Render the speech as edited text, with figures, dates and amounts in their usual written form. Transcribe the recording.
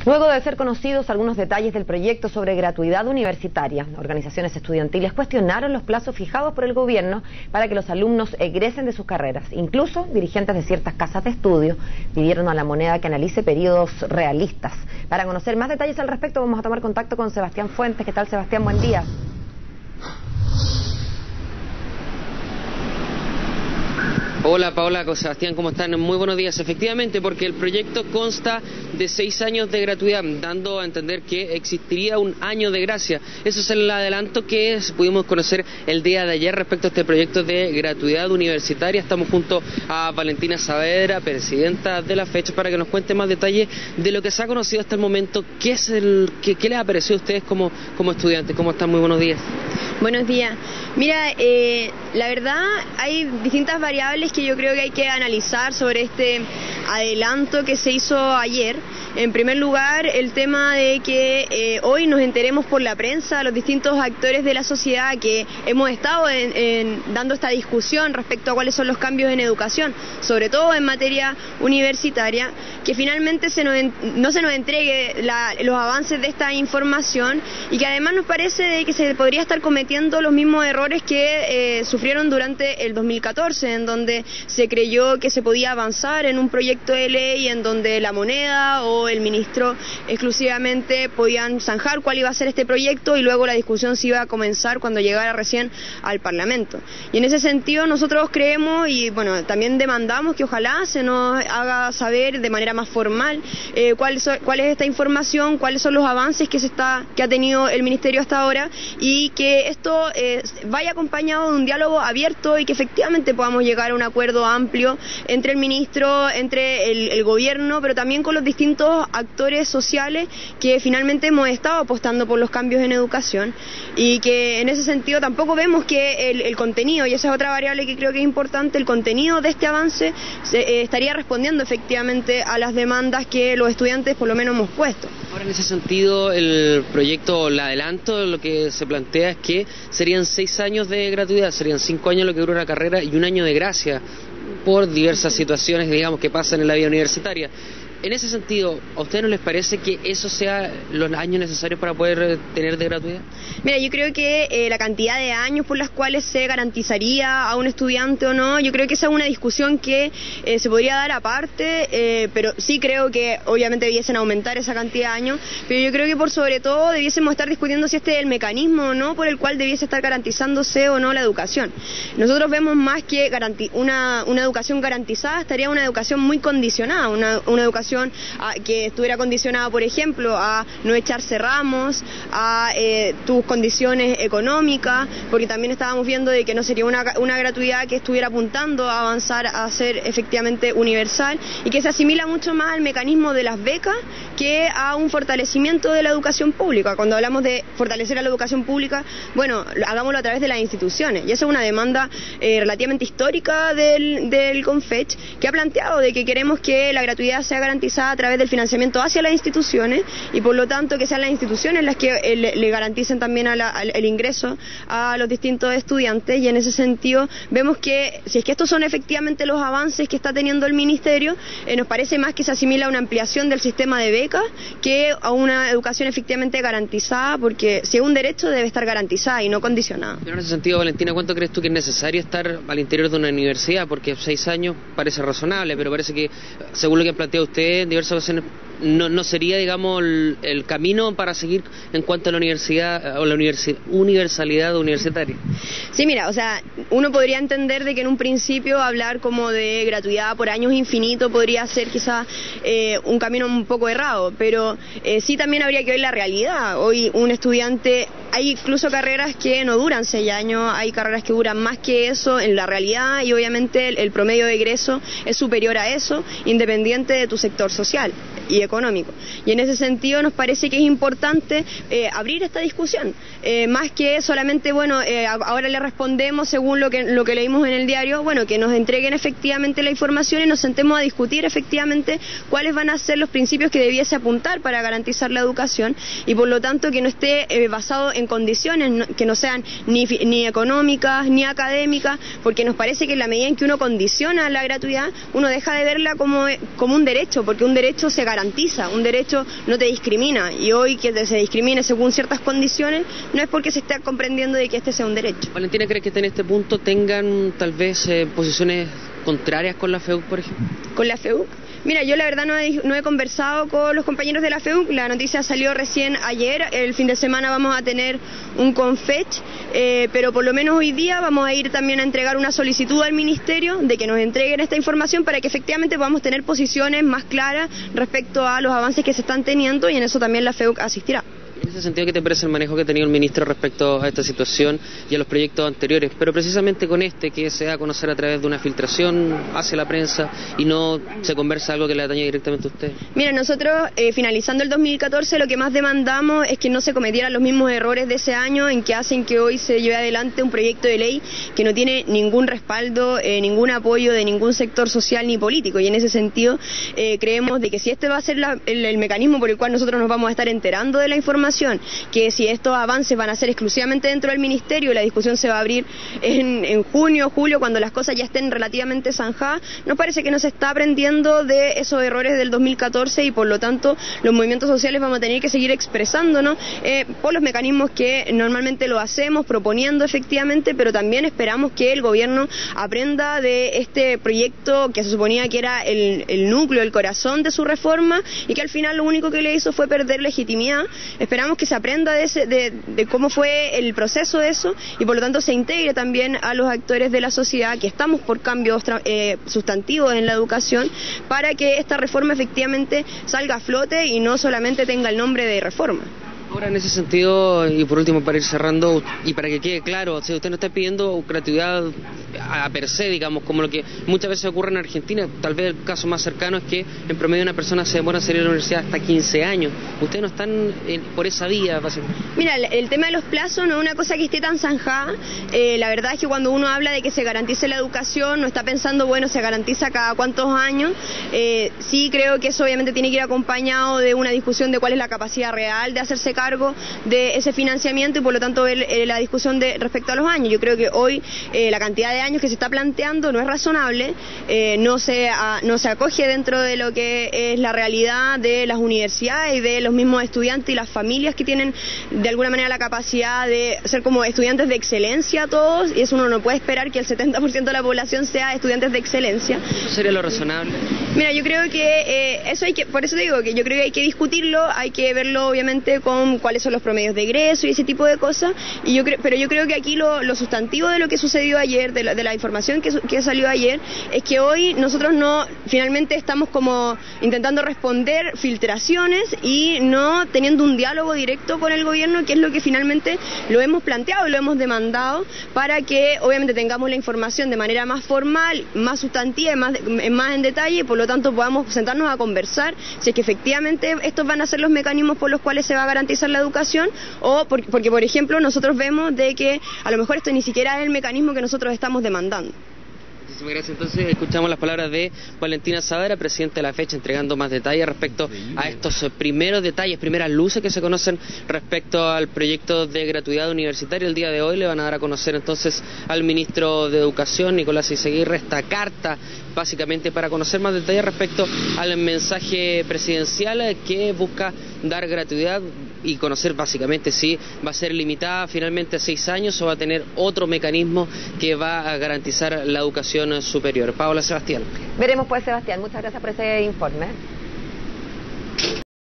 Luego de ser conocidos algunos detalles del proyecto sobre gratuidad universitaria, organizaciones estudiantiles cuestionaron los plazos fijados por el gobierno para que los alumnos egresen de sus carreras. Incluso dirigentes de ciertas casas de estudio pidieron a La Moneda que analice periodos realistas. Para conocer más detalles al respecto vamos a tomar contacto con Sebastián Fuentes. ¿Qué tal, Sebastián? Buen día. Hola Paola, Sebastián, ¿cómo están? Muy buenos días. Efectivamente, porque el proyecto consta de 6 años de gratuidad, dando a entender que existiría un año de gracia. Eso es el adelanto que pudimos conocer el día de ayer respecto a este proyecto de gratuidad universitaria. Estamos junto a Valentina Saavedra, presidenta de la FECH, para que nos cuente más detalles de lo que se ha conocido hasta el momento. ¿Qué les ha parecido a ustedes como estudiantes? ¿Cómo están? Muy buenos días. Buenos días. Mira, la verdad hay distintas variables que yo creo que hay que analizar sobre este adelanto que se hizo ayer. En primer lugar, el tema de que hoy nos enteremos por la prensa, los distintos actores de la sociedad que hemos estado dando esta discusión respecto a cuáles son los cambios en educación, sobre todo en materia universitaria, que finalmente no se nos entregue los avances de esta información y que además nos parece de que se podría estar cometiendo los mismos errores que sufrieron durante el 2014, en donde se creyó que se podía avanzar en un proyecto de ley en donde La Moneda o el ministro exclusivamente podían zanjar cuál iba a ser este proyecto y luego la discusión se iba a comenzar cuando llegara recién al Parlamento. Y en ese sentido nosotros creemos y bueno, también demandamos que ojalá se nos haga saber de manera más formal cuál es esta información, cuáles son los avances que ha tenido el Ministerio hasta ahora y que esto vaya acompañado de un diálogo abierto y que efectivamente podamos llegar a un acuerdo amplio entre el ministro, entre el gobierno, pero también con los distintos actores sociales que finalmente hemos estado apostando por los cambios en educación y que en ese sentido tampoco vemos que el contenido, y esa es otra variable que creo que es importante, el contenido de este avance estaría respondiendo efectivamente a las demandas que los estudiantes por lo menos hemos puesto. Ahora, en ese sentido, el proyecto, el adelanto, lo que se plantea es que serían 6 años de gratuidad, serían 5 años lo que dura la carrera y 1 año de gracia por diversas situaciones, digamos, que pasan en la vida universitaria. En ese sentido, ¿a ustedes no les parece que eso sea los años necesarios para poder tener de gratuidad? Mira, yo creo que la cantidad de años por las cuales se garantizaría a un estudiante o no, yo creo que esa es una discusión que se podría dar aparte, pero sí creo que obviamente debiesen aumentar esa cantidad de años, pero yo creo que por sobre todo debiésemos estar discutiendo si este es el mecanismo o no por el cual debiese estar garantizándose o no la educación. Nosotros vemos más que una educación garantizada, estaría una educación muy condicionada, una educación que estuviera condicionada, por ejemplo, a no echarse ramos, a tus condiciones económicas, porque también estábamos viendo de que no sería una gratuidad que estuviera apuntando a avanzar a ser efectivamente universal y que se asimila mucho más al mecanismo de las becas que a un fortalecimiento de la educación pública. Cuando hablamos de fortalecer a la educación pública, bueno, hagámoslo a través de las instituciones y esa es una demanda relativamente histórica del CONFECH, que ha planteado de que queremos que la gratuidad sea garantizada a través del financiamiento hacia las instituciones y por lo tanto que sean las instituciones las que le garanticen también el ingreso a los distintos estudiantes y en ese sentido vemos que si es que estos son efectivamente los avances que está teniendo el Ministerio, nos parece más que se asimila a una ampliación del sistema de becas que a una educación efectivamente garantizada, porque si es un derecho debe estar garantizada y no condicionada. Pero en ese sentido, Valentina, ¿cuánto crees tú que es necesario estar al interior de una universidad? Porque 6 años parece razonable, pero parece que, según lo que ha planteado usted en diversas ocasiones, no sería, digamos, el camino para seguir en cuanto a la universidad o la universalidad universitaria. Sí, mira, o sea, uno podría entender de que en un principio hablar como de gratuidad por años infinitos podría ser quizás un camino un poco errado, pero sí también habría que ver la realidad. Hoy un estudiante, hay incluso carreras que no duran 6 años, hay carreras que duran más que eso en la realidad y obviamente el promedio de egreso es superior a eso, independiente de tu sector social y económico. Y en ese sentido nos parece que es importante abrir esta discusión, más que solamente, bueno, ahora le respondemos según lo que leímos en el diario, bueno, que nos entreguen efectivamente la información y nos sentemos a discutir efectivamente cuáles van a ser los principios que debiese apuntar para garantizar la educación y por lo tanto que no esté basado en condiciones que no sean ni económicas ni académicas, porque nos parece que en la medida en que uno condiciona la gratuidad, uno deja de verla como un derecho, porque un derecho se garantiza garantiza, un derecho no te discrimina, y hoy que se discrimine según ciertas condiciones no es porque se esté comprendiendo de que este sea un derecho. Valentina, ¿crees que en este punto tengan tal vez posiciones contrarias con la FEUC, por ejemplo? ¿Con la FEUC? Mira, yo la verdad no he conversado con los compañeros de la FEUC, la noticia salió recién ayer, el fin de semana vamos a tener un confech, pero por lo menos hoy día vamos a ir también a entregar una solicitud al Ministerio de que nos entreguen esta información para que efectivamente podamos tener posiciones más claras respecto a los avances que se están teniendo, y en eso también la FEUC asistirá. En ese sentido, ¿qué te parece el manejo que ha tenido el ministro respecto a esta situación y a los proyectos anteriores? Pero precisamente con este, que se da a conocer a través de una filtración hacia la prensa y no se conversa algo que le atañe directamente a usted. Mira, nosotros finalizando el 2014 lo que más demandamos es que no se cometieran los mismos errores de ese año en que hacen que hoy se lleve adelante un proyecto de ley que no tiene ningún respaldo, ningún apoyo de ningún sector social ni político, y en ese sentido creemos de que si este va a ser el mecanismo por el cual nosotros nos vamos a estar enterando de la información, que si estos avances van a ser exclusivamente dentro del Ministerio y la discusión se va a abrir en junio, julio, cuando las cosas ya estén relativamente zanjadas, nos parece que no se está aprendiendo de esos errores del 2014, y por lo tanto los movimientos sociales vamos a tener que seguir expresándonos por los mecanismos que normalmente lo hacemos, proponiendo efectivamente, pero también esperamos que el gobierno aprenda de este proyecto que se suponía que era el núcleo, el corazón de su reforma, y que al final lo único que le hizo fue perder legitimidad. Esperamos que se aprenda de cómo fue el proceso de eso, y por lo tanto se integre también a los actores de la sociedad que estamos por cambios sustantivos en la educación, para que esta reforma efectivamente salga a flote y no solamente tenga el nombre de reforma. Ahora, en ese sentido, y por último para ir cerrando, y para que quede claro, si usted no está pidiendo gratuidad a per se, digamos, como lo que muchas veces ocurre en Argentina, tal vez el caso más cercano es que en promedio una persona se demora en salir de la universidad hasta 15 años. Ustedes no están por esa vía, básicamente. Mira, el tema de los plazos no es una cosa que esté tan zanjada. La verdad es que cuando uno habla de que se garantice la educación, no está pensando, bueno, se garantiza cada cuántos años. Sí creo que eso obviamente tiene que ir acompañado de una discusión de cuál es la capacidad real de hacerse cargo de ese financiamiento, y por lo tanto la discusión respecto a los años. Yo creo que hoy la cantidad de años que se está planteando no es razonable, no se acoge dentro de lo que es la realidad de las universidades y de los mismos estudiantes y las familias que tienen de alguna manera la capacidad de ser como estudiantes de excelencia todos, y eso uno no puede esperar que el 70% de la población sea estudiantes de excelencia. ¿Eso sería lo razonable? Mira, yo creo que por eso digo que yo creo que hay que discutirlo, hay que verlo obviamente con cuáles son los promedios de egreso y ese tipo de cosas, pero yo creo que aquí lo sustantivo de lo que sucedió ayer, de la información que salió ayer, es que hoy nosotros finalmente estamos como intentando responder filtraciones y no teniendo un diálogo directo con el gobierno, que es lo que finalmente lo hemos planteado y lo hemos demandado, para que obviamente tengamos la información de manera más formal, más sustantiva, más en detalle, y por lo tanto podamos sentarnos a conversar si es que efectivamente estos van a ser los mecanismos por los cuales se va a garantizar la educación, o porque por ejemplo nosotros vemos de que a lo mejor esto ni siquiera es el mecanismo que nosotros estamos demandando. Muchísimas gracias. Entonces escuchamos las palabras de Valentina Saavedra, presidenta de la fecha, entregando más detalles respecto a estos primeros detalles, primeras luces que se conocen respecto al proyecto de gratuidad universitaria. El día de hoy le van a dar a conocer entonces al ministro de Educación, Nicolás Izaguirre, esta carta básicamente para conocer más detalles respecto al mensaje presidencial que busca dar gratuidad y conocer básicamente si va a ser limitada finalmente a 6 años o va a tener otro mecanismo que va a garantizar la educación superior. Paola, Sebastián. Veremos pues, Sebastián. Muchas gracias por ese informe.